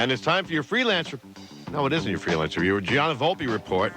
And it's time for your freelance. No, it isn't your freelance review. Gianna Volpe Report.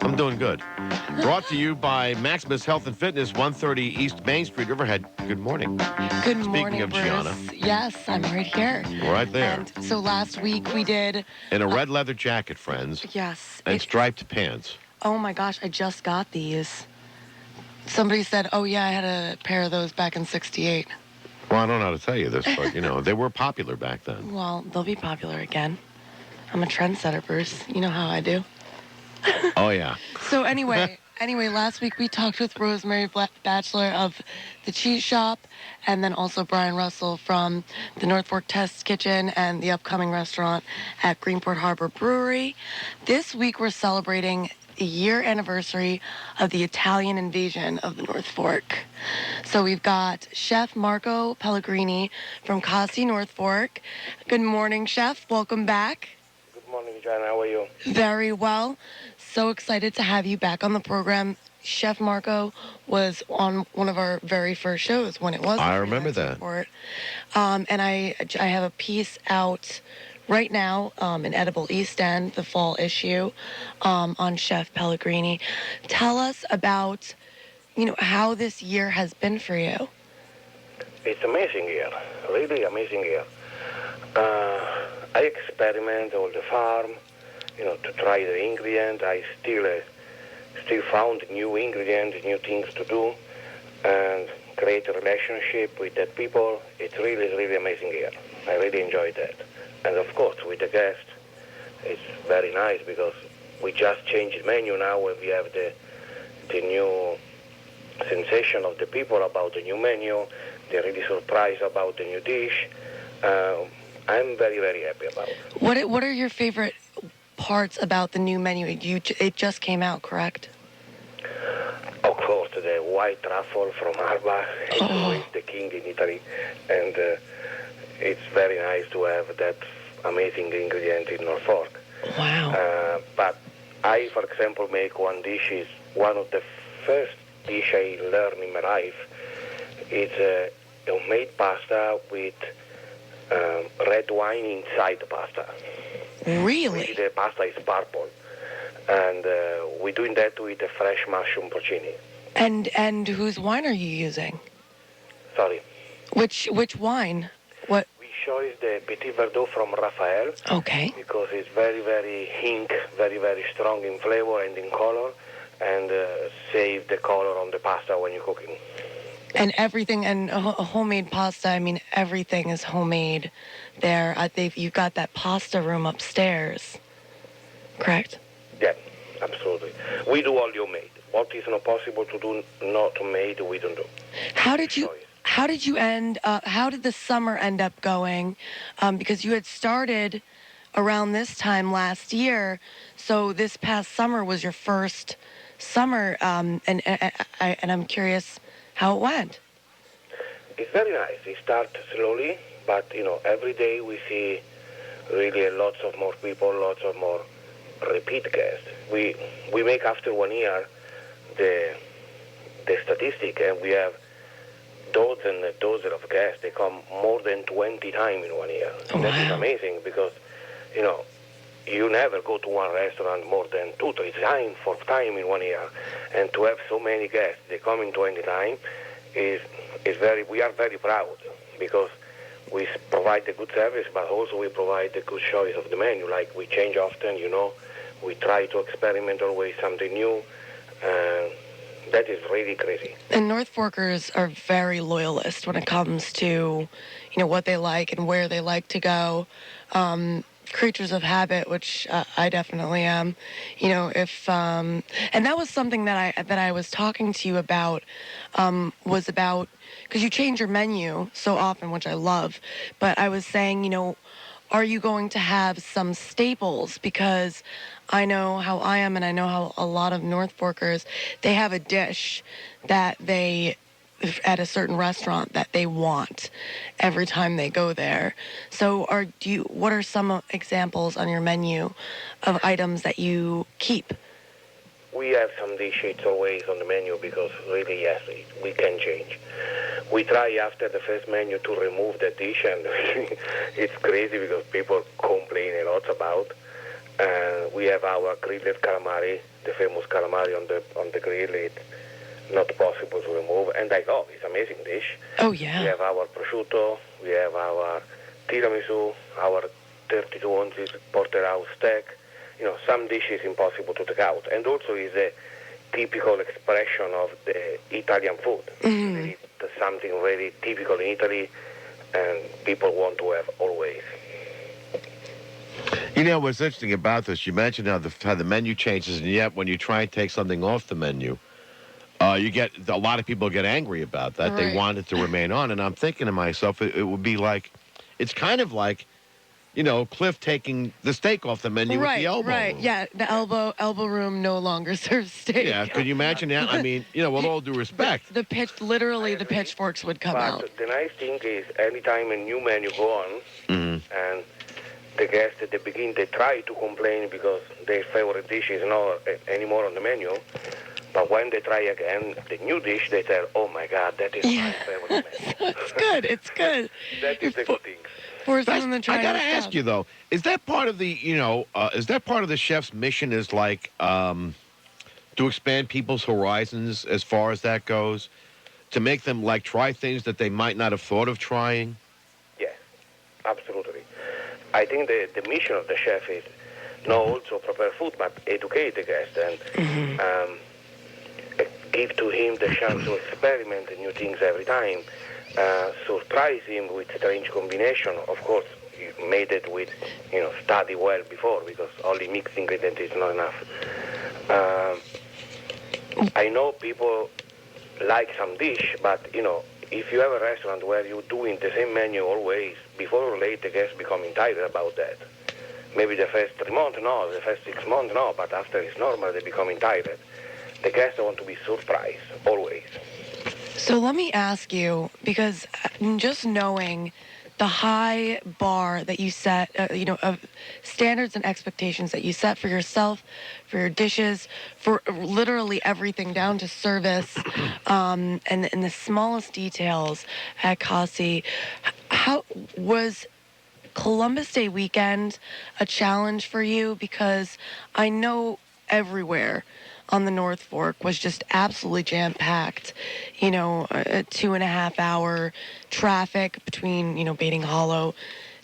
I'm doing good. Brought to you by Maximus Health and Fitness, 130 East Main Street, Riverhead. Good morning. Good morning, Speaking of Bruce. Gianna. Yes, I'm right here. Right there. And so last week we did... In a red leather jacket, friends. Yes. And striped pants. Oh, my gosh, I just got these. Somebody said, oh, yeah, I had a pair of those back in 68. Well, I don't know how to tell you this, but, they were popular back then. Well, they'll be popular again. I'm a trendsetter, Bruce. You know how I do. Oh, yeah. So anyway, last week we talked with Rosemary Batchelor of the Cheese Shop, and then also Brian Russell from the North Fork Test Kitchen and the upcoming restaurant at Greenport Harbor Brewery. This week we're celebrating the year anniversary of the Italian invasion of the North Fork. So we've got Chef Marco Pellegrini from Caci North Fork. Good morning, Chef. Welcome back. Good morning, Gianna. How are you? Very well. So excited to have you back on the program. Chef Marco was on one of our very first shows when it was. I remember that. Report. And I have a piece out right now in Edible East End, the fall issue, on Chef Pellegrini. Tell us about, how this year has been for you. It's amazing year, really amazing year. I experiment on the farm, to try the ingredients. I still found new ingredients, new things to do, and create a relationship with the people. It's really, really amazing year. I really enjoyed that. And of course, with the guests, it's very nice because we just changed the menu now and we have the new sensation of the people about the new menu. They're really surprised about the new dish. I'm very, very happy about it. What are your favorite parts about the new menu? It just came out, correct? Of course, the white truffle from Alba is always the king in Italy, and it's very nice to have that amazing ingredient in North Fork. Wow. But I, for example, make one dish. Is one of the first dish I learned in my life. It's a homemade pasta with red wine inside the pasta. Really? The pasta is purple. And we're doing that with a fresh mushroom porcini. And whose wine are you using? Sorry. Which wine? What? We choose the Petit Verdot from Raphael. Okay. Because it's very, very ink, very, very strong in flavor and in color, and save the color on the pasta when you're cooking. And everything, and a homemade pasta, everything is homemade there. You've got that pasta room upstairs, correct? Yeah, absolutely. We do all homemade. What is not possible to do not made, we don't do. How did the summer end up going? Because you had started around this time last year, so this past summer was your first summer, and I'm curious how it went. It's very nice. It starts slowly, but every day we see really lots of more people, lots of more repeat guests. We make after 1 year the statistic, and we have dozens of guests. They come more than 20 times in 1 year. Oh, wow. That is amazing because you never go to one restaurant more than 2-3 times, 4 times in 1 year, and to have so many guests, they come in 20 times, we are very proud because we provide the good service, but also we provide the good choice of the menu. Like we change often, we try to experiment always something new, and that is really crazy. And North Forkers are very loyalist when it comes to, what they like and where they like to go. Creatures of habit, which I definitely am. And that was something that I was talking to you about, was about, because you change your menu so often, which I love, but I was saying, are you going to have some staples? Because I know how I am, and I know how a lot of North Forkers, they have a dish that they, at a certain restaurant, that they want every time they go there. So what are some examples on your menu of items that you keep? we have some dishes always on the menu because really, yes, we can change. We try after the first menu to remove the dish, and it's crazy because people complain a lot about. We have our grilled calamari, the famous calamari on the grill. It's not possible to remove, and it's amazing dish. Oh, yeah. We have our prosciutto, we have our tiramisu, our 32 ounces porterhouse steak. Some dish is impossible to take out, and also is a typical expression of the Italian food. Mm-hmm. It's something very typical in Italy, and people want to have always. What's interesting about this, you mentioned how the menu changes, and yet when you try and take something off the menu, you get a lot of people get angry about that. Right. They want it to remain on, and I'm thinking to myself, it would be like, it's kind of like, Cliff taking the steak off the menu with the elbow Right, room. yeah. The elbow room no longer serves steak. Yeah, could you imagine that? I mean, with all due respect. The pitchforks would come out. But the nice thing is, anytime a new menu go on, and the guests at the beginning, they try to complain because their favorite dish is not anymore on the menu. But when they try again the new dish, they tell, "Oh my God, that is my favorite menu." It's good. It's good. That is the good thing. For someone that I tries gotta stuff. ask you though, is that part of the is that part of the chef's mission? Is like to expand people's horizons as far as that goes, to make them like try things that they might not have thought of trying? Yes, absolutely. I think the mission of the chef is not also prepare food, but educate the guest and give to him the chance to experiment new things every time. Surprise him with strange combination. Of course, you made it with, study well before, because only mixed ingredient is not enough. I know people like some dish, but, if you have a restaurant where you're doing the same menu always, before or late the guests become entitled about that. Maybe the first 3 months, no, the first 6 months, no, but after it's normal, they become entitled. The guests want to be surprised, always. So let me ask you, because just knowing the high bar that you set, of standards and expectations that you set for yourself, for your dishes, for literally everything down to service, and in the smallest details at Caci, how was Columbus Day weekend a challenge for you? Because I know everywhere on the North Fork was just absolutely jam-packed. A 2.5-hour traffic between, Baiting Hollow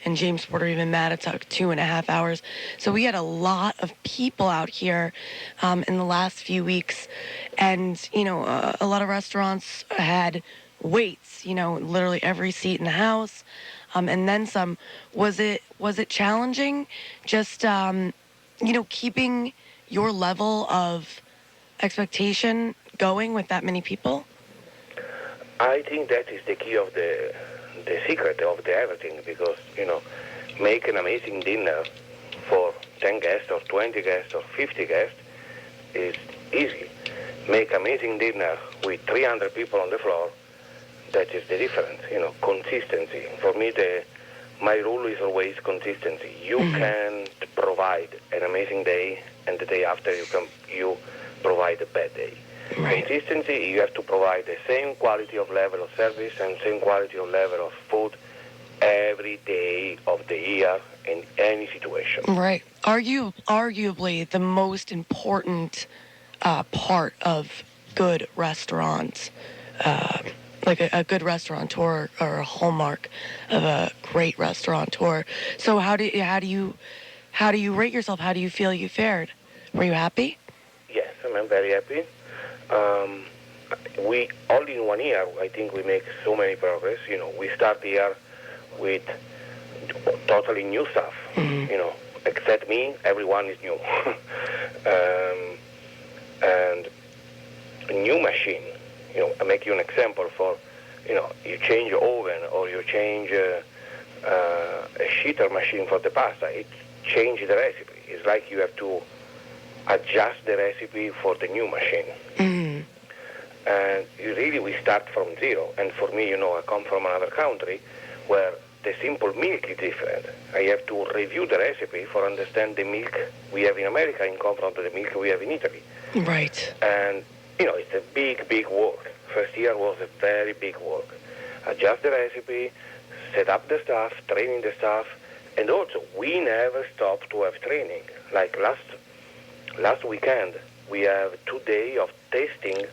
and Jamesport, or even Mattatuck, 2.5 hours. So we had a lot of people out here in the last few weeks. And, a lot of restaurants had waits, literally every seat in the house. And then some. Was it challenging just, keeping your level of expectation going with that many people? I think that is the key of the secret of the everything, because, make an amazing dinner for 10 guests or 20 guests or 50 guests is easy. Make amazing dinner with 300 people on the floor, that is the difference, consistency. For me, my rule is always consistency. You can provide an amazing day, and the day after you provide a bad day. Right. Consistency, you have to provide the same quality of level of service and same quality of level of food every day of the year in any situation. Right. Arguably the most important part of good restaurants, like a good restaurateur or a hallmark of a great restaurateur. So how do you rate yourself? How do you feel you fared? Were you happy? Yes, I'm very happy. We only in 1 year, I think we make so many progress. We start the year with totally new stuff. Except me, everyone is new. And a new machine. I make you an example for, you change your oven or you change a sheeter machine for the pasta. It changes the recipe. It's like you have to adjust the recipe for the new machine. And we start from zero. And for me, I come from another country where the simple milk is different. I have to review the recipe for understand the milk we have in America in comparison to the milk we have in Italy. Right. And, it's a big work. First year was a very big work. Adjust the recipe, set up the staff, training the staff, and also we never stop to have training. Like last weekend, we have 2 days of tasting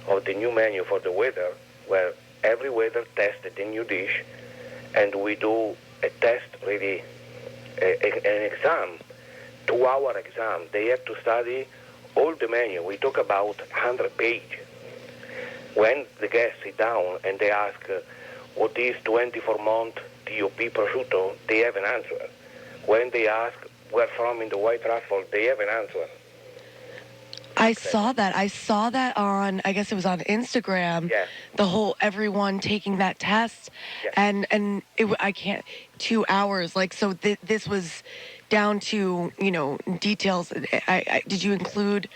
of the new menu for the waiter, where every waiter tested the new dish, and we do a test, really, an exam, 2-hour exam. They have to study all the menu. We talk about 100 pages. When the guests sit down and they ask, what is 24-month DOP prosciutto, they have an answer. When they ask where from in the White Truffle, they have an answer. I saw that. I saw that on, I guess it was on Instagram. Yeah. The whole everyone taking that test, Yeah. and I can't 2 hours. Like so, this was down to details. Did you include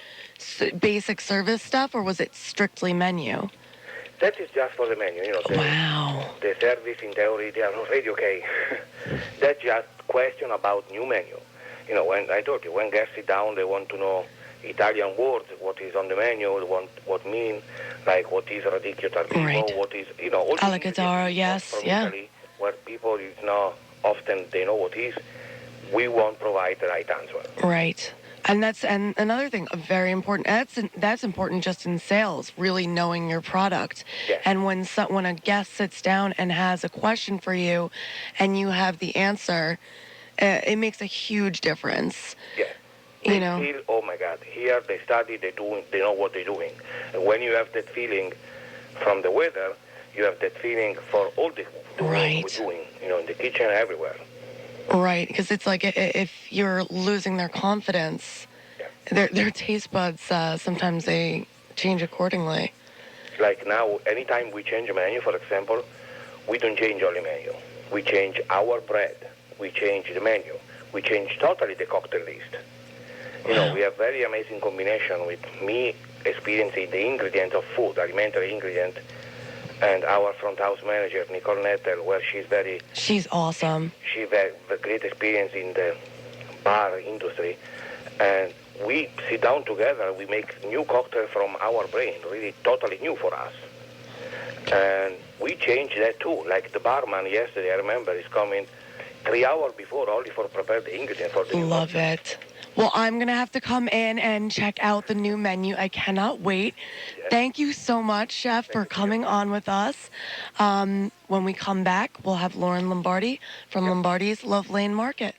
basic service stuff, or was it strictly menu? That is just for the menu. Wow. The service in theory they are already okay. That's just question about new menu. When I told you, when guests sit down, they want to know Italian words, what is on the menu, what mean, like what is radicchio tardivo, Right. what is, all the Alligataro, yes, from yeah. Italy, where people is not often they know what is. We won't provide the right answer. Right. And another thing, very important. That's important just in sales, really knowing your product. Yes. And when a guest sits down and has a question for you, and you have the answer, it makes a huge difference. Yes. They feel, oh my God, here they study, they know what they're doing. And when you have that feeling from the weather, you have that feeling for all the Right. work we're doing, in the kitchen, everywhere. Right, because it's like if you're losing their confidence, their taste buds sometimes they change accordingly. Like now, anytime we change a menu, for example, we don't change only menu. We change our bread. We change the menu. We change totally the cocktail list. We have very amazing combination with me experiencing the ingredients of food, alimentary ingredient, and our front house manager, Nicole Nettel, where She's awesome. She has a great experience in the bar industry. And we sit down together, we make new cocktail from our brain, really totally new for us. And we change that too. Like the barman yesterday, I remember, is coming 3 hours before only for prepare the ingredients for the new Love cocktail. it. Well, I'm going to have to come in and check out the new menu. I cannot wait. Yes. Thank you so much, Chef, for coming on with us. When we come back, we'll have Lauren Lombardi from Lombardi's Love Lane Market.